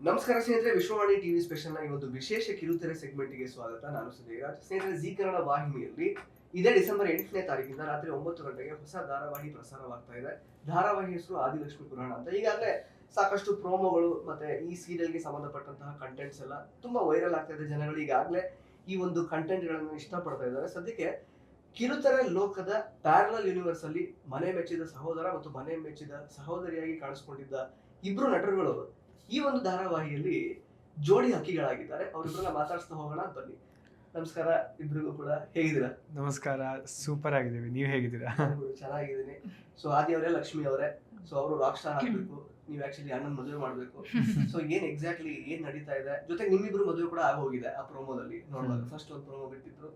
ನಮಸ್ಕಾರ ಸ್ನೇಹಿತರೆ, ವಿಶ್ವವಾಣಿ ಟಿವಿ ಸ್ಪೆಷಲ್ನ ಈ ಒಂದು ವಿಶೇಷ ಕಿರುತೆರೆ ಸೆಗ್ಮೆಂಟ್ಗೆ ಸ್ವಾಗತ. ನಾನು ಸುಧೀರಾಜ್. ಸ್ನೇಹಿತರೆ, ಜೀ ಕನ್ನಡ ವಾಹಿನಿಯಲ್ಲಿ ಇದೇ ಡಿಸೆಂಬರ್ 8ನೇ ತಾರೀಕಿಂದ ರಾತ್ರಿ 9 ಗಂಟೆಗೆ ಹೊಸ ಧಾರಾವಾಹಿ ಪ್ರಸಾರವಾಗ್ತಾ ಇದೆ. ಧಾರಾವಾಹಿ ಹೆಸರು ಆದಿಲಕ್ಷ್ಮಿ ಪುರಾಣ ಅಂತ. ಈಗಾಗಲೇ ಸಾಕಷ್ಟು ಪ್ರೋಮೋಗಳು ಮತ್ತೆ ಈ ಸೀರಿಯಲ್ಗೆ ಸಂಬಂಧಪಟ್ಟಂತಹ ಕಂಟೆಂಟ್ಸ್ ಎಲ್ಲ ತುಂಬಾ ವೈರಲ್ ಆಗ್ತಾ ಇದೆ. ಜನಗಳು ಈಗಾಗಲೇ ಈ ಒಂದು ಕಂಟೆಂಟ್ ಗಳನ್ನು ಇಷ್ಟಪಡ್ತಾ ಇದ್ದಾರೆ. ಸದ್ಯಕ್ಕೆ ಕಿರುತೆರೆ ಲೋಕದ ಪ್ಯಾರಲಲ್ ಯೂನಿವರ್ಸ್ ಅಲ್ಲಿ ಮನೆ ಮೆಚ್ಚಿದ ಸಹೋದರ ಮತ್ತು ಮನೆ ಮೆಚ್ಚಿದ ಸಹೋದರಿಯಾಗಿ ಕಾಣಿಸ್ಕೊಂಡಿದ್ದ ಇಬ್ರು ನಟರುಗಳು ಈ ಒಂದು ಧಾರಾವಾಹಿಯಲ್ಲಿ ಜೋಡಿ ಹಕ್ಕಿಗಳಾಗಿದ್ದಾರೆ. ಅವರಿಬ್ಬರನ್ನ ಮಾತಾಡ್ಸ್ತಾ ಹೋಗೋಣ, ಬನ್ನಿ. ನಮಸ್ಕಾರ ಇಬ್ರಿಗೂ ಕೂಡ, ಹೇಗಿದ್ದೀರಾ? ನಮಸ್ಕಾರ, ಸೂಪರ್ ಆಗಿದ್ದೀವಿ. ನೀವು ಹೇಗಿದ್ದೀರಾ? ಚೆನ್ನಾಗಿದ್ದೀನಿ. ಸೊ ಆದಿ ಅವರೇ, ಲಕ್ಷ್ಮಿ ಅವರೇ, ಸೊ ಅವರು ರಾಕ್ ಸ್ಟಾರ್ ಆಗ್ಬೇಕು, ನೀವು ಆಕ್ಚುಲಿ ಅಣ್ಣನ ಮದುವೆ ಮಾಡ್ಬೇಕು. ಸೊ ಏನ್ ಎಕ್ಸಾಕ್ಟ್ಲಿ ಏನ್ ನಡೀತಾ ಇದೆ? ಜೊತೆಗೆ ನಿಮ್ಮಿಬ್ರು ಮದುವೆ ಕೂಡ ಆಗೋಗಿದೆ. ಆ ಪ್ರೋಮೋದಲ್ಲಿ ನೋಡುವಾಗ ಫಸ್ಟ್ ಒಂದು ಪ್ರೋಮೋ ಬಿಟ್ಟಿದ್ರು.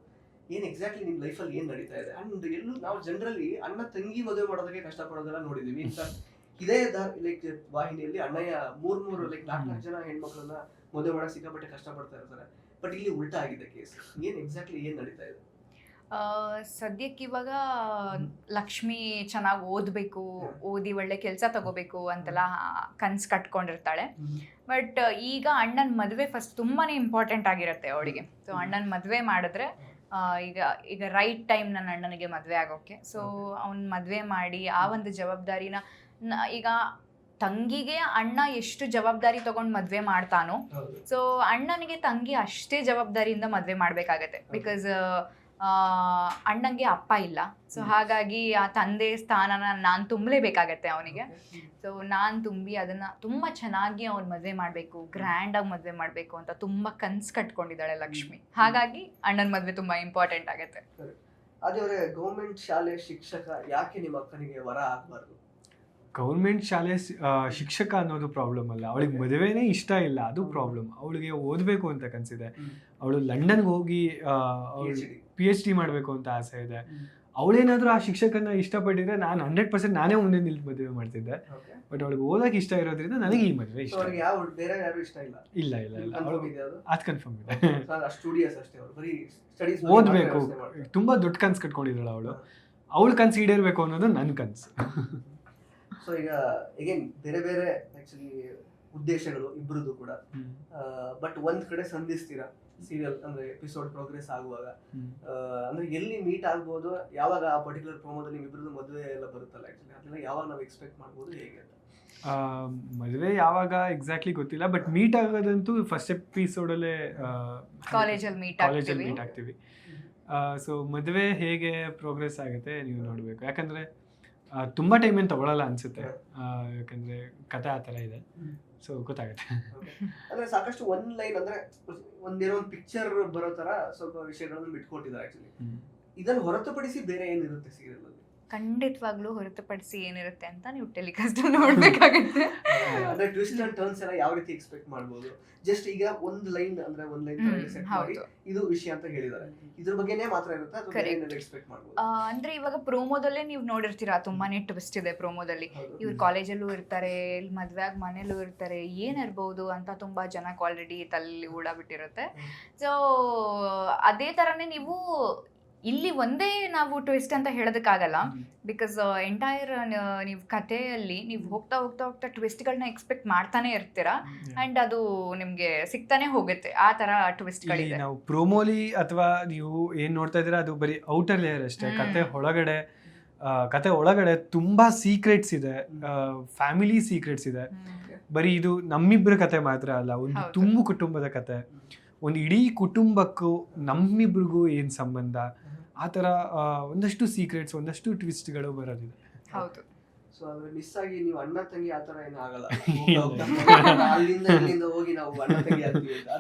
ಏನ್ ಎಕ್ಸಾಕ್ಟ್ಲಿ ನಿಮ್ ಲೈಫ್ ಅಲ್ಲಿ ಏನ್ ನಡೀತಾ ಇದೆ? ಅಂಡ್ ಎಲ್ಲೂ ನಾವು ಜನರಲಿ ಅಣ್ಣ ತಂಗಿ ಮದುವೆ ಮಾಡೋದಕ್ಕೆ ಕಷ್ಟಪಡೋದೆಲ್ಲ ನೋಡಿದೀವಿ. ಇನ್ಫ್ಯಾಕ್ಟ್ ಇದೇ ಲೈಕ್ ವಾಹಿನಿಯಲ್ಲಿ ಅಣ್ಣಯ್ಯ ಮೂರ್ ಲೈಕ್ 4 ಜನ ಹೆಣ್ಮಕ್ಳನ್ನ ಮದುವೆ ಮಾಡಕ್ ಸಿಕ್ಕಾಪಟ್ಟೆ ಕಷ್ಟಪಡ್ತಾ ಇರ್ತಾರೆ. ಬಟ್ ಇಲ್ಲಿ ಉಲ್ಟಾ ಆಗಿದೆ ಕೇಸ್. ಏನ್ ಎಕ್ಸಾಕ್ಟ್ಲಿ ಏನ್ ನಡೀತಾ ಇದೆ? ಸದ್ಯಕ್ಕೆ ಇವಾಗ ಲಕ್ಷ್ಮಿ ಚೆನ್ನಾಗಿ ಓದಬೇಕು, ಓದಿ ಒಳ್ಳೆ ಕೆಲಸ ತಗೋಬೇಕು ಅಂತೆಲ್ಲ ಕನ್ಸು ಕಟ್ಕೊಂಡಿರ್ತಾಳೆ. ಬಟ್ ಈಗ ಅಣ್ಣನ ಮದುವೆ ಫಸ್ಟ್ ತುಂಬಾನೇ ಇಂಪಾರ್ಟೆಂಟ್ ಆಗಿರುತ್ತೆ ಅವಳಿಗೆ. ಸೊ ಅಣ್ಣನ ಮದುವೆ ಮಾಡಿದ್ರೆ ಈಗ ರೈಟ್ ಟೈಮ್ ನನ್ನ ಅಣ್ಣನಿಗೆ ಮದುವೆ ಆಗೋಕ್ಕೆ. ಸೊ ಅವ್ನ ಮದುವೆ ಮಾಡಿ ಆ ಒಂದು ಜವಾಬ್ದಾರಿನ ಈಗ ತಂಗಿಗೆ ಅಣ್ಣ ಎಷ್ಟು ಜವಾಬ್ದಾರಿ ತಗೊಂಡು ಮದುವೆ ಮಾಡ್ತಾನೋ, ಸೊ ಅಣ್ಣನಿಗೆ ತಂಗಿ ಅಷ್ಟೇ ಜವಾಬ್ದಾರಿಯಿಂದ ಮದುವೆ ಮಾಡಬೇಕಾಗತ್ತೆ. ಬಿಕಾಸ್ ಅಣ್ಣಂಗೆ ಅಪ್ಪ ಇಲ್ಲ. ಸೊ ಹಾಗಾಗಿ ಆ ತಂದೆ ಸ್ಥಾನನ ನಾನು ತುಂಬಲೇಬೇಕಾಗತ್ತೆ ಅವನಿಗೆ. ಸೊ ನಾನು ತುಂಬಿ ಅದನ್ನ ತುಂಬ ಚೆನ್ನಾಗಿ ಅವ್ನು ಮದುವೆ ಮಾಡಬೇಕು, ಗ್ರ್ಯಾಂಡಾಗಿ ಮದುವೆ ಮಾಡಬೇಕು ಅಂತ ತುಂಬ ಕನ್ಸು ಕಟ್ಕೊಂಡಿದ್ದಾಳೆ ಲಕ್ಷ್ಮಿ. ಹಾಗಾಗಿ ಅಣ್ಣನ ಮದುವೆ ತುಂಬ ಇಂಪಾರ್ಟೆಂಟ್ ಆಗುತ್ತೆ. ಅದೇ ಅವರೇ, ಗೌರ್ಮೆಂಟ್ ಶಾಲೆ ಶಿಕ್ಷಕ ಯಾಕೆ ನಿಮ್ಮ ಅಕ್ಕನಿಗೆ ವರ ಆಗಬಾರ್ದು? ಗೌರ್ಮೆಂಟ್ ಶಾಲೆ ಶಿಕ್ಷಕ ಅನ್ನೋದು ಪ್ರಾಬ್ಲಮ್ ಅಲ್ಲ, ಅವಳಿಗೆ ಮದುವೆನೇ ಇಷ್ಟ ಇಲ್ಲ, ಅದು ಪ್ರಾಬ್ಲಮ್. ಅವಳಿಗೆ ಓದಬೇಕು ಅಂತ ಕನಸಿದೆ. ಅವಳು ಲಂಡನ್ಗೆ ಹೋಗಿ PhD ಮಾಡಬೇಕು ಅಂತ ಆಸೆ ಇದೆ. ಅವಳೇನಾದ್ರೂ ಆ ಶಿಕ್ಷಕನ ಇಷ್ಟಪಟ್ಟಿದ್ರೆ ನಾನು 100% ನಾನೇ ಮುಂದೆ ನಿಲ್ತು ಮದುವೆ ಮಾಡ್ತಿದ್ದೆ. ಬಟ್ ಅವಳಿಗೆ ಓದಕ್ಕೆ ಇಷ್ಟ ಇರೋದ್ರಿಂದ ನನಗೆ ಈ ಮದುವೆ ಇಷ್ಟ. ಇಲ್ಲ ಅದು ಕನ್ಫರ್ಮ್ ಇದೆ. ಓದಬೇಕು, ತುಂಬಾ ದೊಡ್ಡ ಕನ್ಸು ಕಟ್ಕೊಂಡಿದ್ದಾಳೆ ಅವಳು. ಅವಳು ಕನ್ಸು ಈಡೇರ್ಬೇಕು ಅನ್ನೋದು ನನ್ನ ಕನ್ಸು. ಸೊ ಈಗ ಅಗೇನ್ ಬೇರೆ ಬೇರೆ ಆಕ್ಚುಲಿ ಉದ್ದೇಶಗಳು ಇಬ್ಬರದು ಕೂಡ. ಬಟ್ ಒಂದ್ ಕಡೆ ಸಂಧಿಸ್ತೀರಾ ಸೀರಿಯಲ್ ಅಂದ್ರೆ ಎಪಿಸೋಡ್ ಪ್ರೋಗ್ರೆಸ್ ಆಗುವಾಗ. ಅಂದ್ರೆ ಎಲ್ಲಿ ಮೀಟ್ ಆಗ್ಬೋದು, ಯಾವಾಗ ಆ ಪರ್ಟಿಕ್ಯುಲರ್ ಪ್ರೋಮೋದಲ್ಲಿ ನಿಮ್ಮಿಬ್ರದ್ದು ಮದುವೆ ಎಲ್ಲ ಬರುತ್ತಲ್ಲ, ಆಕ್ಚುಲಿ ಅದೆಲ್ಲ ಯಾವಾಗ ನಾವು ಎಕ್ಸ್ಪೆಕ್ಟ್ ಮಾಡ್ಬೋದು, ಹೇಗೆ ಅಂತ? ಮದುವೆ ಯಾವಾಗ ಎಕ್ಸಾಕ್ಟ್ಲಿ ಗೊತ್ತಿಲ್ಲ. ಬಟ್ ಮೀಟ್ ಆಗೋದಂತೂ ಫಸ್ಟ್ ಎಪಿಸೋಡಲ್ಲೇ ಕಾಲೇಜಲ್ಲಿ ಮೀಟ್ ಆಗ್ತೀವಿ. ಸೊ ಮದುವೆ ಹೇಗೆ ಪ್ರೋಗ್ರೆಸ್ ಆಗುತ್ತೆ ನೀವು ನೋಡಬೇಕು. ಯಾಕಂದ್ರೆ ತುಂಬ ಟೈಮ್ ಏನು ತಗೊಳ್ಳಲ್ಲ ಅನ್ಸುತ್ತೆ, ಯಾಕಂದ್ರೆ ಕತೆ ಆ ಥರ ಇದೆ. ಸೊ ಗೊತ್ತಾಗುತ್ತೆ. ಅಂದ್ರೆ ಸಾಕಷ್ಟು ಒಂದ್ ಲೈನ್ ಅಂದ್ರೆ ಒಂದೇನೋ ಒಂದು ಪಿಕ್ಚರ್ ಬರೋ ತರ ಸ್ವಲ್ಪ ವಿಷಯಗಳನ್ನು ಬಿಟ್ಕೊಟ್ಟಿದ್ದಾರೆ ಆಕ್ಚುಲಿ. ಇದನ್ನು ಹೊರತುಪಡಿಸಿ ಬೇರೆ ಏನಿರುತ್ತೆ ಸೀರಿಯಲ್ ಅಲ್ಲಿ? ಖಂಡಿತವಾಗ್ಲೂ ಹೊರತುಪಡಿಸಿ ಏನಿರುತ್ತೆ ಅಂತ ನೀವು ಟೆಲಿಕಾಸ್ಟ್ ನೋಡ್ಬೇಕಾಗುತ್ತೆ. ಅಂದ್ರೆ ಟ್ವಿಸ್ಟ್ ಅಂಡ್ ಟರ್ನ್ಸ್ ಎಲ್ಲ ಯಾವ ರೀತಿ ಎಕ್ಸ್ಪೆಕ್ಟ್ ಮಾಡ್ಬೋದು? ಜಸ್ಟ್ ಈಗ ಒಂದ್ ಲೈನ್ ಅಂದ್ರೆ ಒಂದ್ ಲೈನ್ ಸೆಟ್ ಮಾಡಿ ಇದು ವಿಷಯ ಅಂತ ಹೇಳಿದ್ದಾರೆ, ಇದ್ರ ಬಗ್ಗೆನೇ ಮಾತ್ರ ಇರುತ್ತೆ ಅಥವಾ ಏನೆಲ್ಲ ಎಕ್ಸ್ಪೆಕ್ಟ್ ಮಾಡ್ಬೋದು? ಅಂದ್ರೆ ಇವಾಗ ಪ್ರೋಮೋದಲ್ಲೇ ನೀವು ನೋಡಿರ್ತೀರಾ, ತುಂಬಾನೇ ಟ್ವಿಸ್ಟ್ ಇದೆ ಪ್ರೋಮೋದಲ್ಲಿ. ಇವ್ರು ಕಾಲೇಜಲ್ಲೂ ಇರ್ತಾರೆ, ಇಲ್ಲಿ ಮದ್ವೆ ಆಗಿ ಮನೇಲೂ ಇರ್ತಾರೆ, ಏನಿರ್ಬೋದು ಅಂತ ತುಂಬಾ ಜನಕ್ಕೆ ಆಲ್ರೆಡಿ ತಲೆಯಲ್ಲಿ ಬಿಟ್ಟಿರುತ್ತೆ. ಸೊ ಅದೇ ತರನೇ ನೀವು ಇಲ್ಲಿ ಒಂದೇ ನಾವು ಟ್ವಿಸ್ಟ್ ಅಂತ ಹೇಳೋದಕ್ಕಾಗಲ್ಲ. ಬಿಕಾಸ್ ಎಂಟೈರ್ ನೀವು ಕಥೆಯಲ್ಲಿ ನೀವು ಹೋಗ್ತಾ ಹೋಗ್ತಾ ಹೋಗ್ತಾ ಟ್ವಿಸ್ಟ್ಗಳನ್ನ ಎಕ್ಸ್ಪೆಕ್ಟ್ ಮಾಡ್ತಾನೆ ಇರ್ತೀರಾ. ಅಂಡ್ ಅದು ನಿಮ್ಗೆ ಸಿಗ್ತಾನೆ ಹೋಗುತ್ತೆ, ಆ ತರ ಟ್ವಿಸ್ಟ್ಗಳಿದೆ. ನಾವು ಪ್ರೋಮೋಲಿ ಅಥವಾ ನೀವು ಏನ್ ನೋಡ್ತಾ ಇದ್ದೀರಾ ಅದು ಬರೀ ಔಟರ್ ಲೇಯರ್ ಅಷ್ಟೇ. ಕತೆ ಒಳಗಡೆ ತುಂಬಾ ಸೀಕ್ರೆಟ್ಸ್ ಇದೆ, ಫ್ಯಾಮಿಲಿ ಸೀಕ್ರೆಟ್ಸ್ ಇದೆ. ಬರೀ ಇದು ನಮ್ಮಿಬ್ಬರ ಕತೆ ಮಾತ್ರ ಅಲ್ಲ, ಒಂದು ತುಂಬು ಕುಟುಂಬದ ಕತೆ, ಒಂದು ಇಡೀ ಕುಟುಂಬಕ್ಕೂ ನಮ್ಮಿಬ್ರಿಗೂ ಏನ್ ಸಂಬಂಧ, ಆ ಥರ ಒಂದಷ್ಟು ಸೀಕ್ರೆಟ್ಸ್, ಒಂದಷ್ಟು ಟ್ವಿಸ್ಟ್ಗಳು ಬರೋದಿದೆ. ಹೌದು. ಸೊ ಅಂದ್ರೆ ಮಿಸ್ ಆಗಿ ನೀವು ಅಣ್ಣ ತಂಗಿ ಆ ತರ ಏನು ಆಗಲ್ಲ, ಅಲ್ಲಿಂದ ಇಲ್ಲಿಂದ ಹೋಗಿ ನಾವು ಅಣ್ಣ ತಂಗಿ ಆಗ್ತೀವಿ ಅಂತ?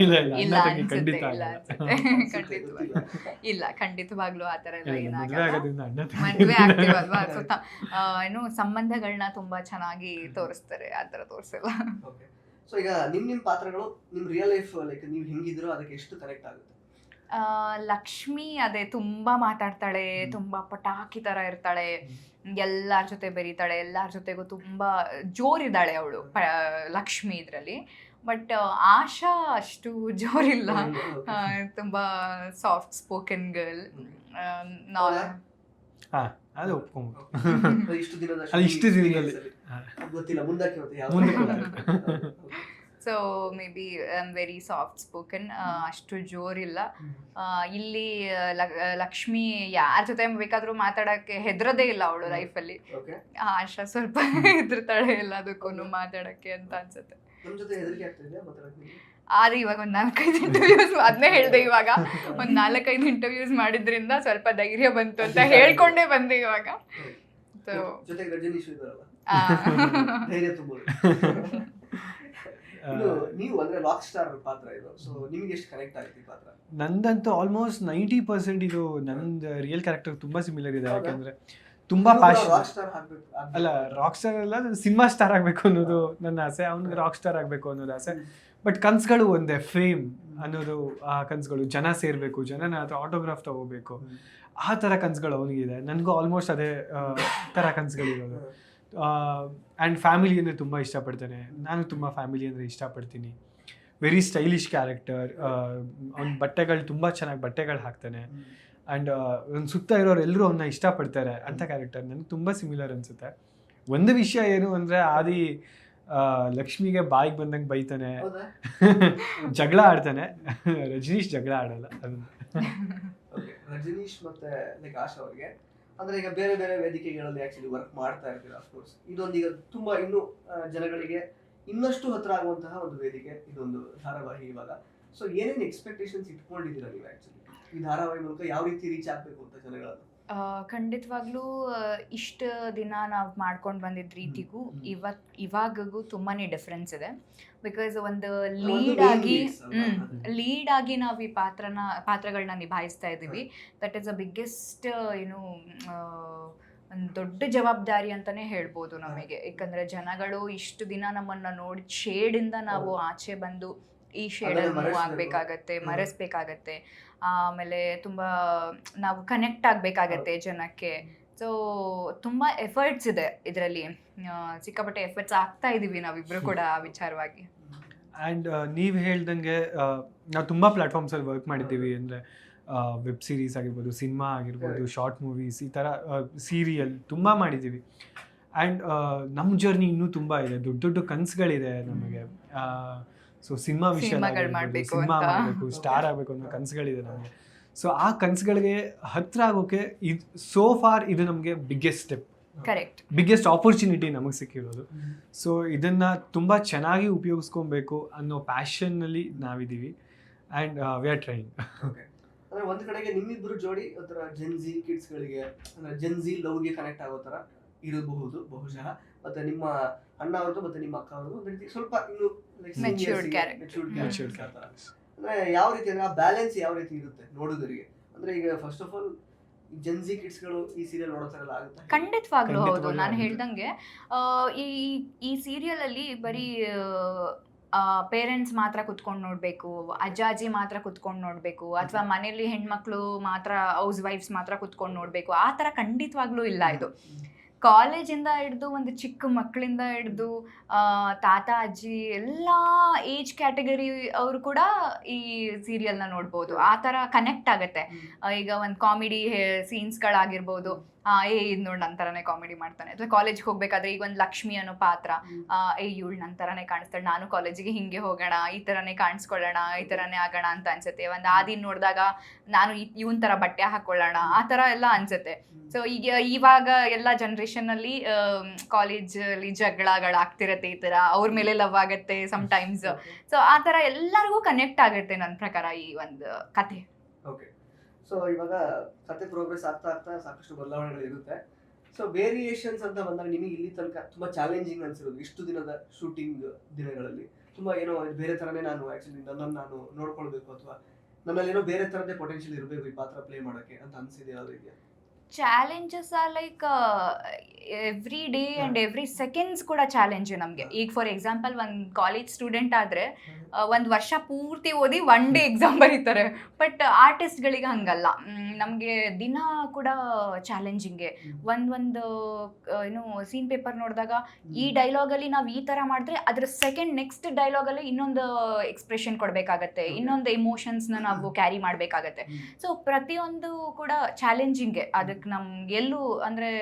ಇಲ್ಲ, ಖಂಡಿತವಾಗ್ಲೂ ಆ ತರ ಎಲ್ಲ ಮದುವೆ ಆಗೋದ್ರಿಂದ ಮದ್ವೆ ಆಗ್ತೀವಲ್ವಾ, ಏನು ಸಂಬಂಧಗಳನ್ನ ತುಂಬಾ ಚೆನ್ನಾಗಿ ತೋರಿಸ್ತಾರೆ, ಆ ತರ ತೋರಿಸಲ್ಲ. ಸೊ ಈಗ ನಿಮ್ ಪಾತ್ರಗಳು ನಿಮ್ ರಿಯಲ್ ಲೈಫ್ ಲೈಕ್ ನೀವು ಹೆಂಗಿದ್ರು ಅದಕ್ಕೆ ಎಷ್ಟು ಕನೆಕ್ಟ್ ಆಗುತ್ತೆ? ಲಕ್ಷ್ಮಿ ಅದೇ ತುಂಬಾ ಮಾತಾಡ್ತಾಳೆ, ತುಂಬಾ ಪಟಾಕಿ ತರ ಇರ್ತಾಳೆ, ಎಲ್ಲಾರ ಜೊತೆ ಬೆರೀತಾಳೆ, ಎಲ್ಲಾರ ಜೊತೆಗೂ ತುಂಬಾ ಜೋರಿದ್ದಾಳೆ ಅವಳು ಲಕ್ಷ್ಮಿ ಇದ್ರಲ್ಲಿ. ಬಟ್ ಆಶಾ ಅಷ್ಟು ಜೋರಿಲ್ಲ, ತುಂಬಾ ಸಾಫ್ಟ್ ಸ್ಪೋಕನ್ ಗರ್ಲ್. ಅದು ಒಪ್ಕೊಂಬೋದು. ಇಷ್ಟು ದಿನದಲ್ಲಿ ಗೊತ್ತಿಲ್ಲ, ಮುಂದಕ್ಕೆ so may be I am very soft spoken, ಅಷ್ಟು ಜೋರಿಲ್ಲ. ಇಲ್ಲಿ ಲಕ್ಷ್ಮಿ ಯಾರ ಜೊತೆ ಬೇಕಾದ್ರೂ ಮಾತಾಡಕ್ಕೆ ಹೆದರದೇ ಇಲ್ಲ ಅವಳು ಲೈಫಲ್ಲಿ. ಆಶಾ ಸ್ವಲ್ಪ ಹೆದರ್ತಾಳೆ ಎಲ್ಲದಕ್ಕೂ ಮಾತಾಡಕ್ಕೆ ಅಂತ ಅನ್ಸುತ್ತೆ. ಆದ್ರೆ ಇವಾಗ ಒಂದ್ 4-5 ಇಂಟರ್ವ್ಯೂಸ್ ಅದನ್ನೇ ಹೇಳ್ದೆ, ಇವಾಗ ಒಂದ್ 4-5 ಇಂಟರ್ವ್ಯೂಸ್ ಮಾಡಿದ್ರಿಂದ ಸ್ವಲ್ಪ ಧೈರ್ಯ ಬಂತು ಅಂತ ಹೇಳ್ಕೊಂಡೇ ಬಂದೆ ಇವಾಗ. ನಂದಂತೂ ಆಲ್ಮೋಸ್ಟ್ 90% ಇದು ನಂದು ರಿಯಲ್ ಕ್ಯಾರೆಕ್ಟರ್ ತುಂಬಾ ಸಿಮಿಲರ್ ಇದೆ. ಯಾಕಂದ್ರೆ ತುಂಬಾ ಅಲ್ಲ ರಾಕ್ ಸ್ಟಾರ್ ಅಲ್ಲ, ಸಿನಿಮಾ ಸ್ಟಾರ್ ಆಗ್ಬೇಕು ಅನ್ನೋದು ನನ್ನ ಆಸೆ, ಅವ್ನಿಗೆ ರಾಕ್ ಸ್ಟಾರ್ ಆಗ್ಬೇಕು ಅನ್ನೋದು ಆಸೆ. ಬಟ್ ಕನ್ಸುಗಳು ಒಂದೇ, ಫೇಮ್ ಅನ್ನೋದು ಆ ಕನ್ಸುಗಳು, ಜನ ಸೇರ್ಬೇಕು, ಜನನ ಹತ್ರ ಆಟೋಗ್ರಾಫ್ ತಗೋಬೇಕು, ಆ ಥರ ಕನ್ಸುಗಳು ಅವನಿಗಿದೆ. ನನಗೂ ಆಲ್ಮೋಸ್ಟ್ ಅದೇ ಥರ ಕನ್ಸುಗಳಿರೋದು. ಆ್ಯಂಡ್ ಫ್ಯಾಮಿಲಿ ಅಂದರೆ ತುಂಬ ಇಷ್ಟಪಡ್ತಾನೆ, ನಾನು ತುಂಬ ಫ್ಯಾಮಿಲಿ ಅಂದರೆ ಇಷ್ಟಪಡ್ತೀನಿ. ವೆರಿ ಸ್ಟೈಲಿಶ್ ಕ್ಯಾರೆಕ್ಟರ್, ಅವ್ನ ಬಟ್ಟೆಗಳು ತುಂಬ ಚೆನ್ನಾಗಿ ಬಟ್ಟೆಗಳು ಹಾಕ್ತಾನೆ. ಆ್ಯಂಡ್ ಅವ್ನ ಸುತ್ತ ಇರೋರು ಎಲ್ಲರೂ ಅವನ್ನ ಇಷ್ಟಪಡ್ತಾರೆ ಅಂತ ಕ್ಯಾರೆಕ್ಟರ್. ನನಗೆ ತುಂಬ ಸಿಮಿಲರ್ ಅನಿಸುತ್ತೆ. ಒಂದು ವಿಷಯ ಏನು ಅಂದರೆ ಆದಿ ಲಕ್ಷ್ಮಿಗೆ ಬಾಯಿಗೆ ಬಂದಂಗೆ ಬೈತಾನೆ, ಜಗಳ ಆಡ್ತಾನೆ. ರಜನೀಶ್ ಜಗಳ ಆಡಲ್ಲ. ರಜನೀಶ್ ಮತ್ತೆ ಲೈಕ್ ಆಶಾ ಅವರಿಗೆ ಅಂದ್ರೆ ಈಗ ಬೇರೆ ಬೇರೆ ವೇದಿಕೆಗಳಲ್ಲಿ ಆಕ್ಚುಲಿ ವರ್ಕ್ ಮಾಡ್ತಾ ಇರ್ತೀರಾ. ಅಫ್ಕೋರ್ಸ್ ಇದೊಂದೀಗ ತುಂಬಾ ಇನ್ನೂ ಜನಗಳಿಗೆ ಇನ್ನಷ್ಟು ಹತ್ರ ಆಗುವಂತಹ ಒಂದು ವೇದಿಕೆ ಇದೊಂದು ಧಾರಾವಾಹಿ ಇವಾಗ. ಸೊ ಏನೇನು ಎಕ್ಸ್ಪೆಕ್ಟೇಷನ್ಸ್ ಇಟ್ಕೊಂಡಿದ್ದೀರಾ ನೀವು ಆಕ್ಚುಲಿ ಈ ಧಾರಾವಾಹಿ ಮೂಲಕ? ಯಾವ ರೀತಿ ರೀಚ್ ಆಗಬೇಕು ಅಂತ ಜನಗಳನ್ನು? ಖಂಡಿತವಾಗ್ಲೂ ಇಷ್ಟು ದಿನ ನಾವು ಮಾಡ್ಕೊಂಡು ಬಂದಿದ್ದ ರೀತಿಗೂ ಇವಾಗೂ ತುಂಬಾ ಡಿಫ್ರೆನ್ಸ್ ಇದೆ. ಬಿಕಾಸ್ ಒಂದು ಲೀಡ್ ಆಗಿ ನಾವು ಈ ಪಾತ್ರಗಳನ್ನ ನಿಭಾಯಿಸ್ತಾ ಇದ್ದೀವಿ. ದಟ್ ಈಸ್ ಅ ಬಿಗ್ಗೆಸ್ಟ್ ಒಂದು ದೊಡ್ಡ ಜವಾಬ್ದಾರಿ ಅಂತಲೇ ಹೇಳ್ಬೋದು ನಮಗೆ. ಯಾಕಂದರೆ ಜನಗಳು ಇಷ್ಟು ದಿನ ನಮ್ಮನ್ನು ನೋಡಿ ಶೇಡಿಂದ ನಾವು ಆಚೆ ಬಂದು ಈ ಶೇಡಲ್ಲಿ ಮೂವ್ ಆಗಬೇಕಾಗತ್ತೆ, ಮರೆಸ್ಬೇಕಾಗತ್ತೆ. ಆಮೇಲೆ ತುಂಬ ನಾವು ಕನೆಕ್ಟ್ ಆಗಬೇಕಾಗತ್ತೆ ಜನಕ್ಕೆ. ಸೊ ತುಂಬ ಎಫರ್ಟ್ಸ್ ಇದೆ ಇದರಲ್ಲಿ, ಸಿಕ್ಕಾಪಟ್ಟೆ ಎಫರ್ಟ್ಸ್ ಆಗ್ತಾ ಇದ್ದೀವಿ ನಾವಿಬ್ಬರು ಕೂಡ ಆ ವಿಚಾರವಾಗಿ. ಆ್ಯಂಡ್ ನೀವು ಹೇಳ್ದಂಗೆ ನಾವು ತುಂಬ ಪ್ಲ್ಯಾಟ್ಫಾರ್ಮ್ಸಲ್ಲಿ ವರ್ಕ್ ಮಾಡಿದ್ದೀವಿ. ಅಂದರೆ ವೆಬ್ ಸೀರೀಸ್ ಆಗಿರ್ಬೋದು, ಸಿನಿಮಾ ಆಗಿರ್ಬೋದು, ಶಾರ್ಟ್ ಮೂವೀಸ್, ಈ ಥರ ಸೀರಿಯಲ್ ತುಂಬ ಮಾಡಿದ್ದೀವಿ. ಆ್ಯಂಡ್ ನಮ್ಮ ಜರ್ನಿ ಇನ್ನೂ ತುಂಬ ಇದೆ, ದೊಡ್ಡ ದೊಡ್ಡ ಕನಸುಗಳಿದೆ ನಮಗೆ. ಸೊ ಸಿನಿಮಾ ವಿಷಯ ಮಾಡಬೇಕು, ಸ್ಟಾರ್ ಆಗಬೇಕು ಅನ್ನೋ ಕನಸುಗಳಿದೆ ನಮಗೆ. ಸೊ ಆ ಕನಸುಗಳಿಗೆ ಹತ್ರ ಆಗೋಕೆ ಇದು ಸೋ ಫಾರ್ ಇದು ನಮಗೆ biggest step, correct, biggest opportunity ನಮಗೆ ಸಿಕ್ಕಿರೋದು. ಸೊ ಇದನ್ನು ತುಂಬ ಚೆನ್ನಾಗಿ ಉಪಯೋಗಿಸ್ಕೊಬೇಕು ಅನ್ನೋ ಪ್ಯಾಷನ್ನಲ್ಲಿ ನಾವಿದ್ದೀವಿ. And we are trying. ಅಂದರೆ ಒಂದು ಕಡೆಗೆ ನಿಮ್ಮಿಬ್ಬರು ಜೋಡಿ ಒಂಥರ ಜೆನ್ಜಿ ಕಿಡ್ಸ್ಗಳಿಗೆ ಅಂದರೆ ಜೆನ್ಜಿ ಲವ್ಗೆ ಕನೆಕ್ಟ್ ಆಗೋ ಥರ ಇರಬಹುದು ಬಹುಶಃ. ಮತ್ತೆ ನಿಮ್ಮ ಅಣ್ಣ ಅವ್ರದ್ದು ಮತ್ತೆ ನಿಮ್ಮ ಅಕ್ಕ ಅವ್ರದ್ದು ಒಂದು ರೀತಿ ಸ್ವಲ್ಪ ಇನ್ನು ಮೆಚ್ಯೂರ್ಡ್ ಕ್ಯಾರೆಕ್ಟರ್. ಅಂದ್ರೆ ಯಾವ ರೀತಿ ಅಂದ್ರೆ ಆ ಬ್ಯಾಲೆನ್ಸ್ ಯಾವ ರೀತಿ ಇರುತ್ತೆ ನೋಡೋದರಿಗೆ? ಅಂದ್ರೆ ಈಗ ಫಸ್ಟ್ ಆಫ್ ಆಲ್ ಜೆನ್ಜಿ ಕಿಡ್ಸ್ಗಳು ಈ ಸೀರಿಯಲ್ ನೋಡೋತಾರಲ್ಲ ಆಗುತ್ತೆ? ಖಂಡಿತವಾಗ್ಲೂ ಹೌದು. ನಾನು ಹೇಳ್ದಂಗೆ ಈ ಸೀರಿಯಲ್ ಅಲ್ಲಿ ಬರೀ ಪೇರೆಂಟ್ಸ್ ಮಾತ್ರ ಕುತ್ಕೊಂಡು ನೋಡಬೇಕು, ಅಜ್ಜಾಜಿ ಮಾತ್ರ ಕುತ್ಕೊಂಡು ನೋಡಬೇಕು, ಅಥವಾ ಮನೇಲಿ ಹೆಣ್ಮಕ್ಳು ಮಾತ್ರ, ಹೌಸ್ ವೈಫ್ಸ್ ಮಾತ್ರ ಕುತ್ಕೊಂಡು ನೋಡಬೇಕು, ಆ ಥರ ಖಂಡಿತವಾಗ್ಲೂ ಇಲ್ಲ. ಇದು ಕಾಲೇಜಿಂದ ಹಿಡ್ದು ಒಂದು ಚಿಕ್ಕ ಮಕ್ಕಳಿಂದ ಹಿಡ್ದು ತಾತ ಅಜ್ಜಿ ಎಲ್ಲ ಏಜ್ ಕ್ಯಾಟಗರಿ ಅವರು ಕೂಡ ಈ ಸೀರಿಯಲ್ನ ನೋಡ್ಬೋದು. ಆ ಥರ ಕನೆಕ್ಟ್ ಆಗುತ್ತೆ. ಈಗ ಒಂದು ಕಾಮಿಡಿ ಸೀನ್ಸ್ಗಳಾಗಿರ್ಬೋದು, ಇದು ನೋಡಿ ನಂತರನೇ ಕಾಮಿಡಿ ಮಾಡ್ತಾನೆ. ಅಥವಾ ಕಾಲೇಜ್ಗೆ ಹೋಗ್ಬೇಕಾದ್ರೆ ಈಗ ಒಂದು ಲಕ್ಷ್ಮಿ ಅನ್ನೋ ಪಾತ್ರ, ಇವಳು ನಂತರನೇ ಕಾಣಿಸ್ತಾಳೆ, ನಾನು ಕಾಲೇಜಿಗೆ ಹಿಂಗೆ ಹೋಗೋಣ, ಈ ಥರನೇ ಕಾಣಿಸ್ಕೊಳ್ಳೋಣ, ಈ ಥರನೇ ಆಗೋಣ ಅಂತ ಅನ್ಸುತ್ತೆ. ಒಂದು ಆದಿನ ನೋಡಿದಾಗ ನಾನು ಇವನ್ ಥರ ಬಟ್ಟೆ ಹಾಕೊಳ್ಳೋಣ, ಆ ಥರ ಎಲ್ಲ ಅನ್ಸುತ್ತೆ. ಸೊ ಇವಾಗ ಎಲ್ಲ ಜನ್ರೇಷನಲ್ಲಿ ಕಾಲೇಜಲ್ಲಿ ಜಗಳಗಳಾಗ್ತಿರತ್ತೆ, ಈ ಥರ ಅವ್ರ ಮೇಲೆ ಲವ್ ಆಗುತ್ತೆ ಸಮ್ಟೈಮ್ಸ್. ಸೊ ಆ ಥರ ಎಲ್ಲರಿಗೂ ಕನೆಕ್ಟ್ ಆಗುತ್ತೆ ನನ್ನ ಪ್ರಕಾರ ಈ ಒಂದು ಕಥೆ. ಓಕೆ, ಸೊ ಇವಾಗ ಕತೆ ಪ್ರೋಗ್ರೆಸ್ ಆಗ್ತಾ ಆಗ್ತಾ ಸಾಕಷ್ಟು ಬದಲಾವಣೆಗಳು ಇರುತ್ತೆ. ಸೊ ವೇರಿಯೇಷನ್ಸ್ ಅಂತ ಬಂದಾಗ ನಿಮಗೆ ಇಲ್ಲಿ ತನಕ ತುಂಬಾ ಚಾಲೆಂಜಿಂಗ್ ಅನ್ಸಿರೋದು ಇಷ್ಟು ದಿನದ ಶೂಟಿಂಗ್ ದಿನಗಳಲ್ಲಿ? ತುಂಬಾ ಏನೋ ಬೇರೆ ತರನೇ ನಾನು ಆಕ್ಚುಲಿ ನನ್ನನ್ನು ನಾನು ನೋಡ್ಕೊಳ್ಬೇಕು, ಅಥವಾ ನನ್ನಲ್ಲಿ ಏನೋ ಬೇರೆ ತರದೇ ಪೊಟೆನ್ಷಿಯಲ್ ಇರಬೇಕು ಈ ಪಾತ್ರ ಪ್ಲೇ ಮಾಡೋಕ್ಕೆ ಅಂತ ಅನ್ಸಿದೆ ಯಾವ್ದು ಇದೆಯಾ? Challenges are like every day and every seconds ಕೂಡ ಚಾಲೆಂಜ್ ನಮಗೆ. ಈಗ ಫಾರ್ ಎಕ್ಸಾಂಪಲ್ ಒಂದು ಕಾಲೇಜ್ ಸ್ಟೂಡೆಂಟ್ ಆದರೆ ಒಂದು ವರ್ಷ ಪೂರ್ತಿ ಓದಿ ಒನ್ ಡೇ ಎಕ್ಸಾಮ್ ಬರೀತಾರೆ. ಬಟ್ ಆರ್ಟಿಸ್ಟ್ಗಳಿಗೆ ಹಂಗಲ್ಲ, ನಮಗೆ ದಿನ ಕೂಡ ಚಾಲೆಂಜಿಂಗೆ. ಒಂದು ಏನು ಸೀನ್ ಪೇಪರ್ ನೋಡಿದಾಗ ಈ ಡೈಲಾಗಲ್ಲಿ ನಾವು ಈ ಥರ ಮಾಡಿದ್ರೆ ಅದ್ರ ಸೆಕೆಂಡ್ ನೆಕ್ಸ್ಟ್ ಡೈಲಾಗಲ್ಲಿ ಇನ್ನೊಂದು ಎಕ್ಸ್ಪ್ರೆಷನ್ ಕೊಡಬೇಕಾಗತ್ತೆ, ಇನ್ನೊಂದು ಎಮೋಷನ್ಸ್ನ ನಾವು ಕ್ಯಾರಿ ಮಾಡಬೇಕಾಗತ್ತೆ. ಸೊ ಪ್ರತಿಯೊಂದು ಕೂಡ ಚಾಲೆಂಜಿಂಗೆ. ಅದಕ್ಕೆ ನಮ್ಗೆಲ್ಲೂ ಅಂದರೆ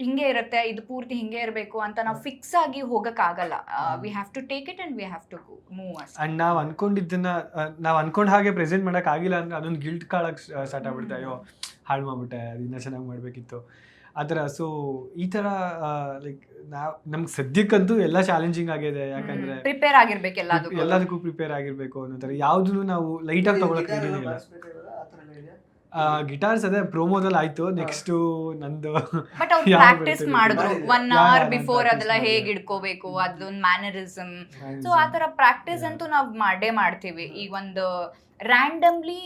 ಹಿಂಗೆ ಇರುತ್ತೆ, ಇದು ಪೂರ್ತಿ ಹಿಂಗೆ ಇರಬೇಕು ಅಂತ ನಾವು ಫಿಕ್ಸ್ ಆಗಿ ಹೋಗಕ್ಕಾಗಲ್ಲ. We have to take it and we have to move. And ನಾವು ಅನ್ಕೊಂಡಿದ್ದನ್ನ ನಾವು ಅನ್ಕೊಂಡ್ ಹಾಗೆ ಪ್ರೆಸೆಂಟ್ ಮಾಡಕ್ ಆಗಿಲ್ಲ ಅಂದ್ರೆ ಅದೊಂದು ಗಿಲ್ಟ್ ಕಾಳಕ್ ಸ್ಟಾರ್ಟ್ ಆಗ್ಬಿಡುತ್ತೆ. ಅಯ್ಯೋ ಹಾಳು ಮಾಡ್ಬಿಟ್ಟೆ, ಅದನ್ನ ಚೆನ್ನಾಗಿ ಮಾಡ್ಬೇಕಿತ್ತು ಆ ಥರ. ಸೊ ಈ ಥರ ಲೈಕ್ ನಮ್ಗೆ ಸದ್ಯಕ್ಕಂತೂ ಎಲ್ಲ ಚಾಲೆಂಜಿಂಗ್ ಆಗಿದೆ, ಯಾಕಂದ್ರೆ ಪ್ರಿಪೇರ್ ಆಗಿರ್ಬೇಕು ಎಲ್ಲದಕ್ಕೂ ಪ್ರಿಪೇರ್ ಆಗಿರ್ಬೇಕು ಅನ್ನೋ ಥರ. ಯಾವ್ದು ನಾವು ಲೈಟ್ ಆಗಿ ತಗೊಳಕ್ ಇಲ್ಲ. ಗಿಟಾರ್ಸ್ ಅದೇ ಪ್ರೋಮೋದಲ್ಲಿ ಆಯ್ತು. ನೆಕ್ಸ್ಟ್ ನಂದು ಬಟ್ ಅವ್ರು ಪ್ರಾಕ್ಟೀಸ್ ಮಾಡಿದ್ರು 1 hour ಬಿಫೋರ್ ಅದೆಲ್ಲ ಹೇಗೆ ಇಡ್ಕೋಬೇಕು, ಅದೊಂದು ಮ್ಯಾನರಿಸಮ್. ಸೊ ಆ ತರ ಪ್ರಾಕ್ಟೀಸ್ ಅಂತೂ ನಾವು ಮಾಡೇ ಮಾಡ್ತೀವಿ. ಈಗ ಒಂದು ರ್ಯಾಂಡಮ್ಲಿ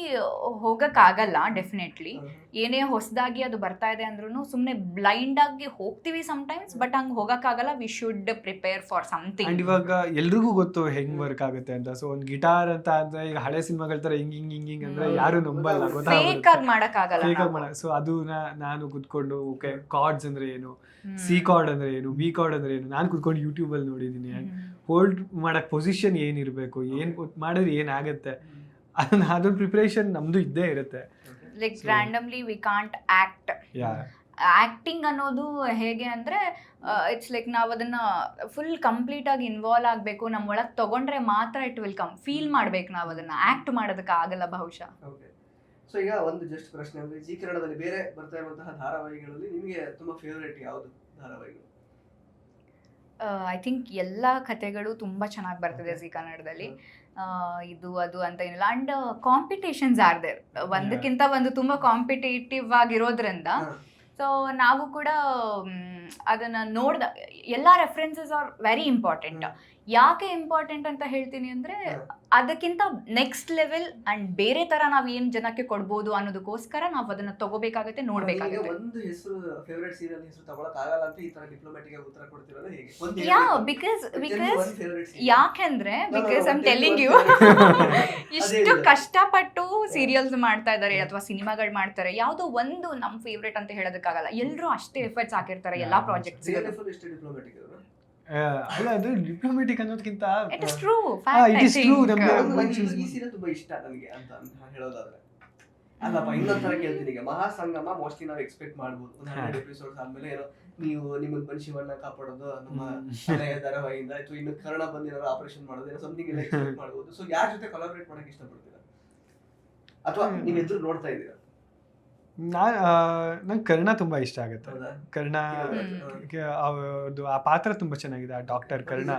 ಹೋಗಕ್ಕಾಗಲ್ಲ ಡೆಫಿನೆಟ್ಲಿ. ಏನೇ ಹೊಸದಾಗಿ ಅದು ಬರ್ತಾ ಇದೆ ಅಂದ್ರೂ ಸುಮ್ಮನೆ ಬ್ಲೈಂಡ್ ಆಗಿ ಹೋಗ್ತೀವಿ ಸಮಟೈಮ್ಸ್, ಬಟ್ ಹಂಗೆ ಹೋಗಕ್ಕಾಗಲ್ಲ. We should prepare for something. And ಇವಾಗ ಎಲ್ರಿಗೂ ಗೊತ್ತು ಹೆಂಗ್ ವರ್ಕ್ ಆಗುತ್ತೆ ಅಂತ. ಸೊ ಒಂದು ಗಿಟಾರ್ ಅಂತ ಅಂದ್ರೆ ಈಗ ಹಳೆ ಸಿನಿಮಾಗಳ ತರ ಹಿಂಗ್ ಅಂದ್ರೆ ಯಾರು ನಂಬಲ್ಲ, ಫೇಕ್ ಆಗಿ ಮಾಡಕ್ಕಾಗಲ್ಲ. ಸೊ ಅದು ನಾನು ಕುತ್ಕೊಂಡು ಓಕೆ ಕಾರ್ಡ್ಸ್ ಅಂದ್ರೆ ಏನು, ಸಿ ಕಾರ್ಡ್ ಅಂದ್ರೆ ಏನು, ಬಿ ಕಾರ್ಡ್ ಅಂದ್ರೆ ಏನು, ನಾನು ಕುತ್ಕೊಂಡು ಯೂಟ್ಯೂಬ್ ಅಲ್ಲಿ ನೋಡಿದೀನಿ. ಹೋಲ್ಡ್ ಮಾಡಕ್ ಪೊಸಿಷನ್ ಏನಿರ್ಬೇಕು, ಏನ್ ಮಾಡಿದ್ರೆ ಏನಾಗತ್ತೆ, ಅದೊಂದು ಪ್ರಿಪರೇಷನ್ ನಮ್ದು ಇದ್ದೇ ಇರುತ್ತೆ. Like randomly we can't act. Acting ಅನ್ನೋದು ಹೇಗೆ ಅಂದ್ರೆ ಇಟ್ಸ್ ಲೈಕ್ ನಾವು ಅದನ್ನ ಫುಲ್ ಕಂಪ್ಲೀಟ್ ಆಗಿ ಇನ್ವಾಲ್ವ್ ಆಗಬೇಕು, ನಮ್ಮ ಒಳಗೆ ತಗೊಂಡ್ರೆ ಮಾತ್ರ ಇಟ್ ವಿಲ್ ಕಮ್. ಫೀಲ್ ಮಾಡ್ಬೇಕು ನಾವು ಅದನ್ನ, ಆಕ್ಟ್ ಮಾಡೋದಕ್ಕೆ ಆಗಲ್ಲ ಬಹುಶಃ. ಸೊ ಈಗ ಒಂದು ಜಸ್ಟ್ ಪ್ರಶ್ನೆ ಅಂದ್ರೆ, ಜಿ ಕನ್ನಡದಲ್ಲಿ ಬೇರೆ ಬರ್ತಾ ಇರುವಂತಹ ಧಾರಾವಾಹಿಗಳಲ್ಲಿ ನಿಮಗೆ ತುಂಬಾ ಫೇವರೇಟ್ ಯಾವುದು ಧಾರಾವಾಹಿಗಳು? ಐ ಥಿಂಕ್ ಎಲ್ಲ ಕಥೆಗಳು ತುಂಬ ಚೆನ್ನಾಗಿ ಬರ್ತಿದೆ ಜಿ ಕನ್ನಡದಲ್ಲಿ. ಇದು ಅದು ಅಂತ ಏನಿಲ್ಲ. ಅಂಡ್ ಕಾಂಪಿಟೇಷನ್ಸ್ ಆರ್ ದೇರ್, ಒಂದಕ್ಕಿಂತ ಒಂದು ತುಂಬ ಕಾಂಪಿಟೇಟಿವ್ ಆಗಿರೋದ್ರಿಂದ ಸೊ ನಾವು ಕೂಡ ಅದನ್ನು ನೋಡ್ದ ಎಲ್ಲ ರೆಫರೆನ್ಸಸ್ ಆರ್ ವೆರಿ ಇಂಪಾರ್ಟೆಂಟ್. ಯಾಕೆ ಇಂಪಾರ್ಟೆಂಟ್ ಅಂತ ಹೇಳ್ತೀನಿ ಅಂದರೆ ಅದಕ್ಕಿಂತ ನೆಕ್ಸ್ಟ್ ಲೆವೆಲ್ ಅಂಡ್ ಬೇರೆ ಥರ ನಾವು ಏನು ಜನಕ್ಕೆ ಕೊಡ್ಬೋದು ಅನ್ನೋದಕ್ಕೋಸ್ಕರ ನಾವು ಅದನ್ನು ತಗೋಬೇಕಾಗುತ್ತೆ, ನೋಡಬೇಕಾಗುತ್ತೆ. ಒಂದು ಹೆಸರು ಫೇವರೇಟ್ ಸೀರಿಯಲ್ ಹೆಸರು ತಗೊಳಕ್ ಆಗಲ್ಲ ಅಂತ ಈ ತರ ಡಿಪ್ಲೊಮ್ಯಾಟಿಕ್ ಆಗಿ ಉತ್ತರ ಕೊಡ್ತಿರೋದು ಹೇಗೆ? ಯಾ ಬಿಕಾಸ್ ಯಾಕೆಂದ್ರೆ because I am telling you, ಇಷ್ಟು ಕಷ್ಟಪಟ್ಟು ಸೀರಿಯಲ್ಸ್ ಮಾಡ್ತಾ ಇದ್ದಾರೆ ಅಥವಾ ಸಿನಿಮಾಗಳು ಮಾಡ್ತಾರೆ, ಯಾವುದೋ ಒಂದು ನಮ್ಮ ಫೇವ್ರೇಟ್ ಅಂತ ಹೇಳೋದಕ್ಕಾಗಲ್ಲ. ಎಲ್ಲರೂ ಅಷ್ಟೇ ಎಫರ್ಟ್ಸ್ ಹಾಕಿರ್ತಾರೆ ಎಲ್ಲಾ ಪ್ರಾಜೆಕ್ಟ್ಸ್. ಅಲ್ಲ, ಅದು ಡಿಪ್ಲೊಮ್ಯಾಟಿಕ್ ಅನ್ನೋದಕ್ಕಿಂತ it is true. It is true. ಈ ಸೀರಿಯಲ್ ತುಂಬಾ ಇಷ್ಟ ನನಗೆ ಅಂತ ಹೇಳೋದಾದ್ರೆ ಅಲ್ಲಪ್ಪ, ಇನ್ನೊಂದ್ ತರ ಕೇಳ್ತೀನಿ. ಈಗ ಮಹಾಸಂಗಮ ಮೋಸ್ಟ್ಲಿ ನಾವು ಎಕ್ಸ್ಪೆಕ್ಟ್ ಮಾಡ್ಬೋದು, ಒಂದು 100 ಎಪಿಸೋಡ್ಸ್ ಆದ್ಮೇಲೆ ಏನೋ ನೀವು ನಿಮ್ಮನ್ನ ಬಂದು ಶಿವಣ್ಣ ಕಾಪಾಡೋದು ನಮ್ಮ ಹಳೆಯ ಧಾರಾವಾಹಿಯಿಂದ ಆಯ್ತು, ಇನ್ನು ಕನ್ನಡ ಬಂದಿರೋ ಆಪರೇಷನ್ ಮಾಡೋದು ಏನೋ ಸಮಥಿಂಗ್ ಎಲ್ಲ ಎಕ್ಸ್ಪೆಕ್ಟ್ ಮಾಡ್ಬೋದು. ಸೊ ಯಾರ ಜೊತೆ ಕೊಲಾಬ್ರೇಟ್ ಮಾಡಕ್ ಇಷ್ಟಪಡ್ತೀರಾ ಅಥವಾ ನೀವ್ ಎದುರು ನೋಡ್ತಾ ಇದ್ದೀರಾ? ನಂಗೆ ಕರ್ಣ ತುಂಬಾ ಇಷ್ಟ ಆಗುತ್ತೆ. ಕರ್ಣ ಅವ್ರದ್ದು ಆ ಪಾತ್ರ ತುಂಬಾ ಚೆನ್ನಾಗಿದೆ. ಆ doctor Karna